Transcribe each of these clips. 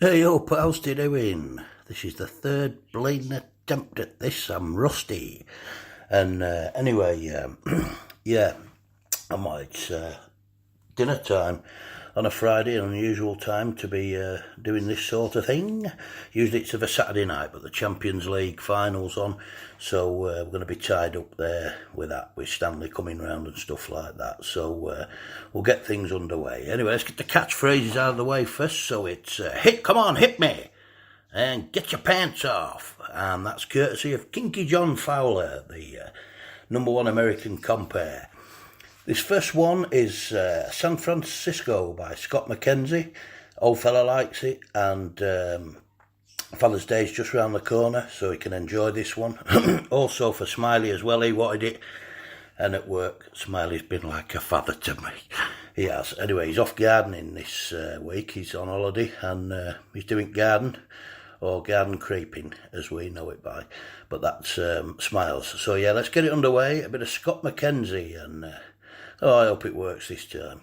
Hey up, how's you doing? This is the third bleeding attempt at this. I'm rusty. And anyway, yeah, it's dinner time on a Friday, an unusual time to be doing this sort of thing. Usually it's of a Saturday night, but the Champions League final's on, so we're going to be tied up there with that, with Stanley coming round and stuff like that. So we'll get things underway. Anyway, let's get the catchphrases out of the way first. So it's come on, hit me, and get your pants off. And that's courtesy of Kinky John Fowler, the #1 American compere. This first one is San Francisco by Scott McKenzie. Old fella likes it, and Father's Day's just round the corner, so he can enjoy this one. Also for Smylie as well, he wanted it. And at work, Smiley's been like a father to me. He has. Anyway, he's off gardening this week. He's on holiday, and he's doing garden, or garden creeping, as we know it by. But that's Smiles. So yeah, let's get it underway. A bit of Scott McKenzie, and I hope it works this time.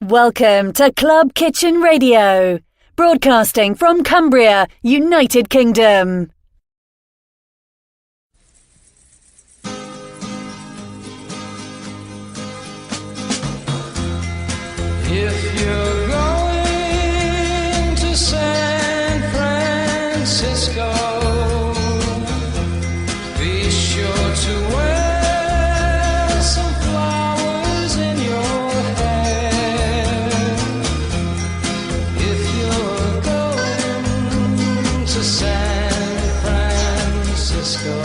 Welcome to Club Kitchen Radio, broadcasting from Cumbria, United Kingdom. If you're going to San Francisco, be sure to wear some flowers in your hair. If you're going to San Francisco,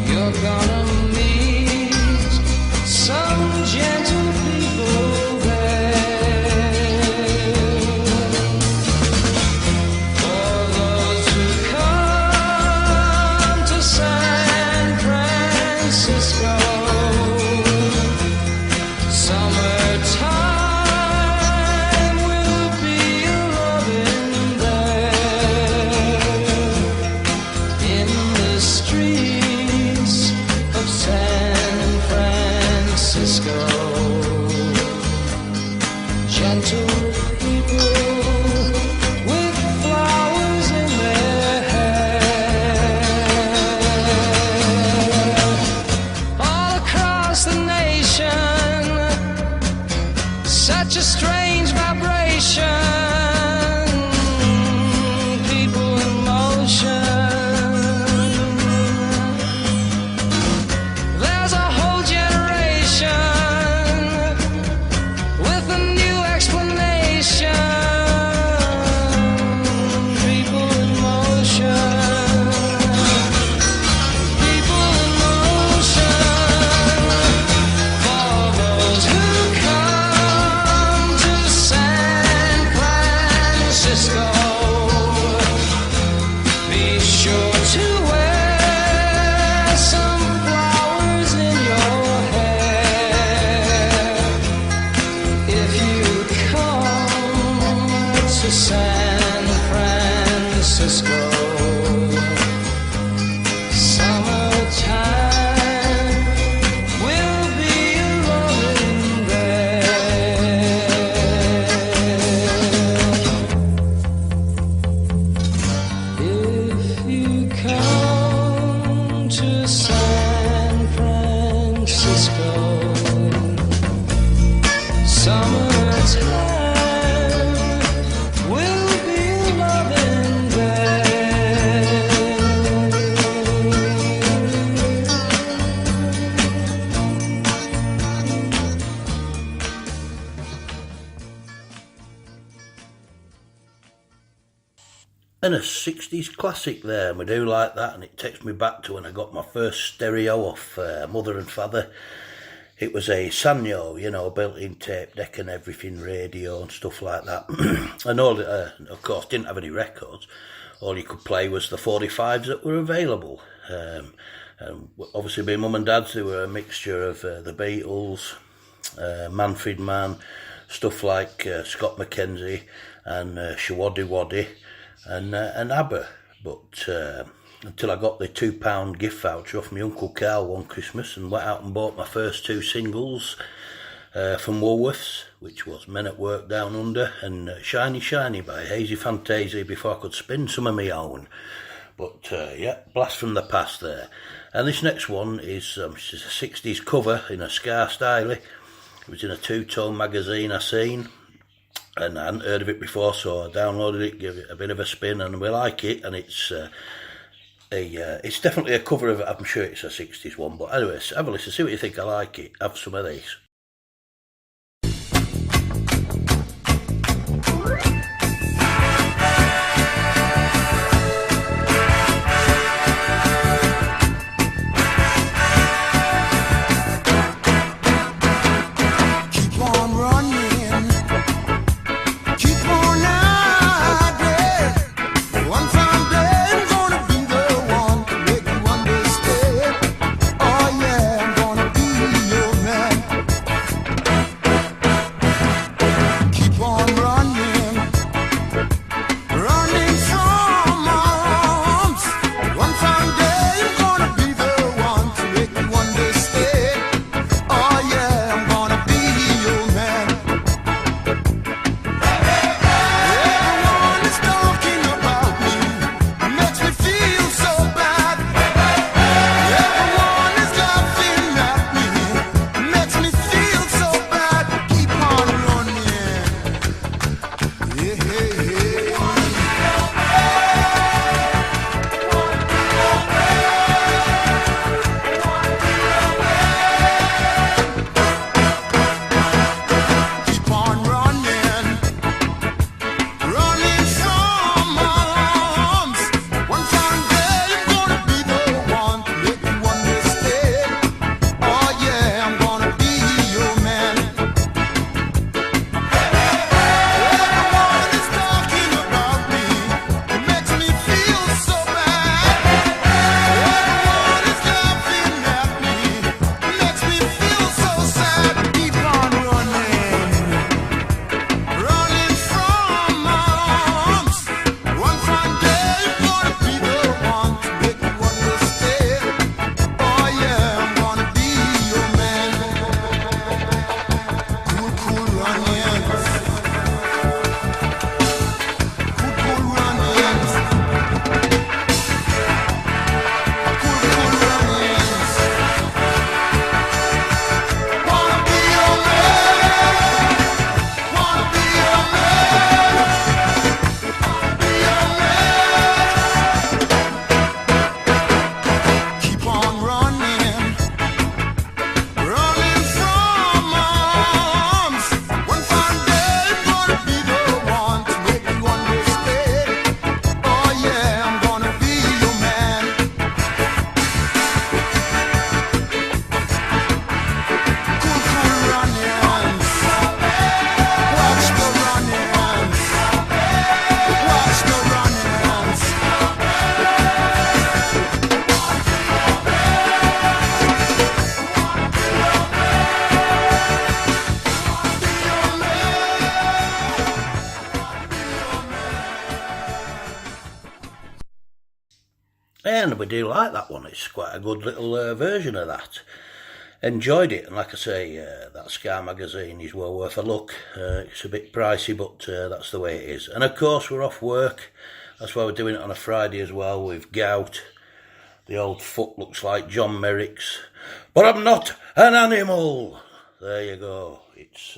you're gonna meet some gentle people there. For those who come to San Francisco, summertime will be loving there. In the streets of San Francisco, gentle people with flowers in their hair. All across the nation, such a strange vibration. People in motion. There's a whole generation with a new explanation. People in motion. People in motion. For those who come to San Francisco, be sure to wear some flowers in your hair. If you come to San Francisco, summertime will be loving there. If you come to San Francisco, summertime will be loving there. And a 60s classic there, and we do like that, and it takes me back to when I got my first stereo off Mother and Father. It was a Sanyo, built-in tape deck and everything, radio and stuff like that. And all, of course, didn't have any records. All you could play was the 45s that were available. Obviously, being mum and dad's, they were a mixture of the Beatles, Manfred Mann, stuff like Scott McKenzie and Shawaddy Waddy and ABBA. But until I got the £2 gift voucher off my Uncle Carl one Christmas and went out and bought my first two singles, from Woolworths, which was Men at Work Down Under, and Shiny Shiny by Hazy Fantasy before I could spin some of my own. But yeah, blast from the past there. And this next one is a 60s cover in a ska style. It was in a two-tone magazine I seen, and I hadn't heard of it before, so I downloaded it, gave it a bit of a spin, and we like it. And it's definitely a cover of it. I'm sure it's a 60s one, but anyway, have a listen, see what you think. I like it. Have some of this. And we do like that one. It's quite a good little version of that. Enjoyed it, and like I say, that Ska magazine is well worth a look. It's a bit pricey, but that's the way it is. And of course, we're off work. That's why we're doing it on a Friday as well with gout. The old foot looks like John Merrick's, but I'm not an animal. There you go. It's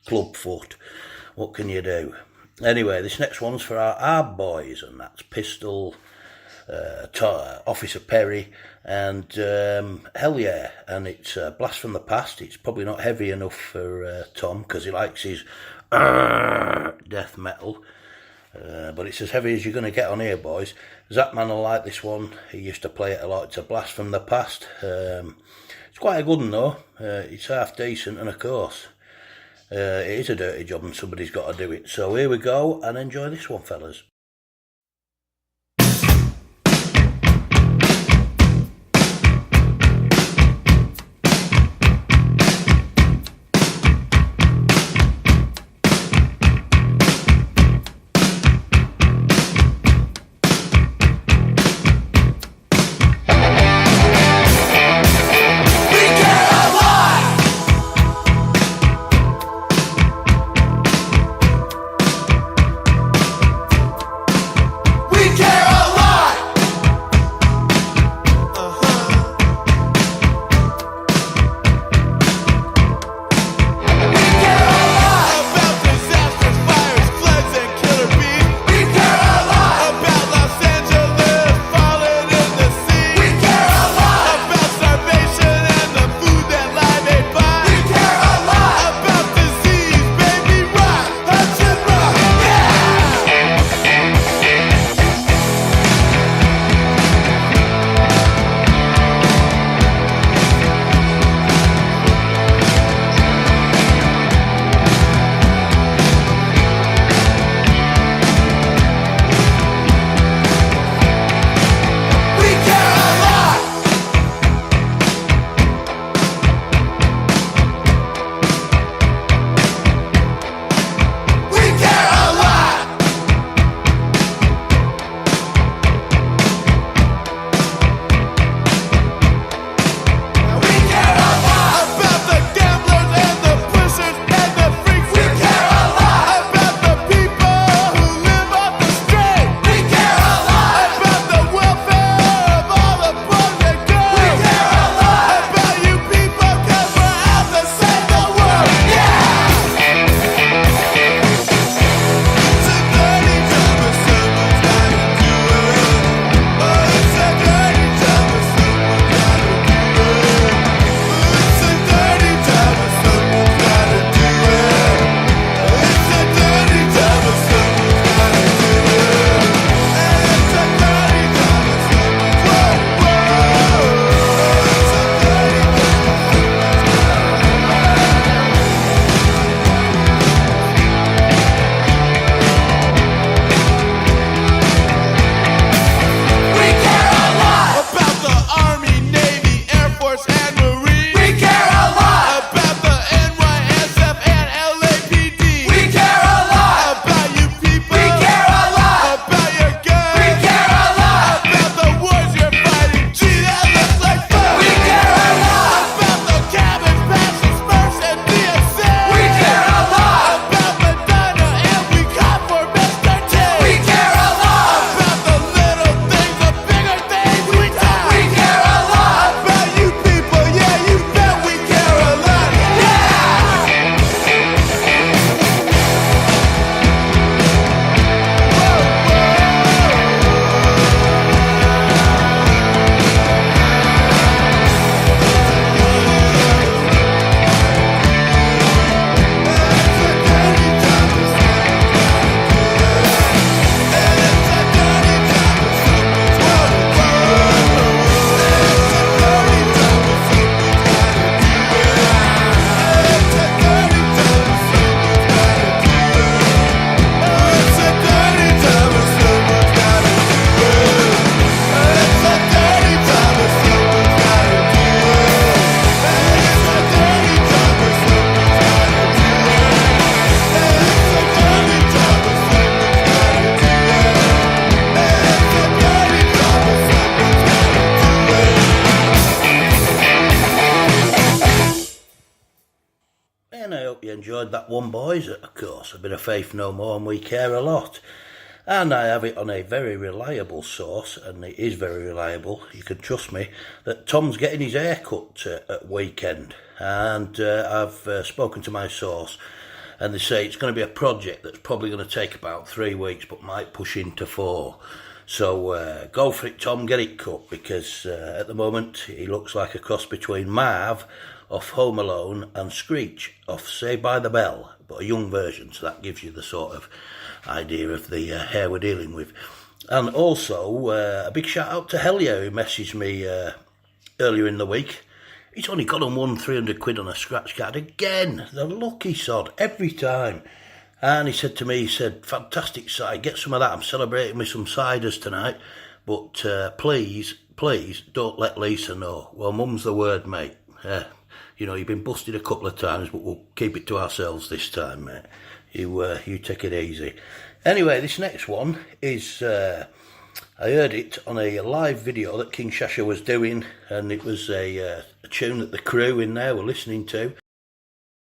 club foot. What can you do? Anyway, this next one's for our boys, and that's Pistol, Officer Perry, and Hell Yeah. And it's Blast from the Past. It's probably not heavy enough for Tom, because he likes his death metal. But it's as heavy as you're going to get on here, boys. Zach Man will like this one. He used to play it a lot. It's a Blast from the Past. It's quite a good one, though. It's half decent, and of course, it is a dirty job and somebody's got to do it. So here we go, and enjoy this one, fellas. And I hope you enjoyed that one, boys. Of course, a bit of faith no more, and we care a lot. And I have it on a very reliable source, and it is very reliable, you can trust me, that Tom's getting his hair cut at weekend. And I've spoken to my source, and they say it's going to be a project that's probably going to take about 3 weeks, but might push into 4. So go for it, Tom, get it cut, because at the moment he looks like a cross between Marv off Home Alone and Screech off Saved by the Bell, but a young version, so that gives you the sort of idea of the hair we're dealing with. And also a big shout out to Hellier, who messaged me earlier in the week. He's only got and won 300 quid on a scratch card again, the lucky sod, every time. And he said to me, fantastic side, get some of that, I'm celebrating with some ciders tonight, but please don't let Lisa know. Well, mum's the word, mate. You've been busted a couple of times, but we'll keep it to ourselves this time, mate. You take it easy. Anyway, this next one is, I heard it on a live video that King Schascha was doing, and it was a tune that the crew in there were listening to.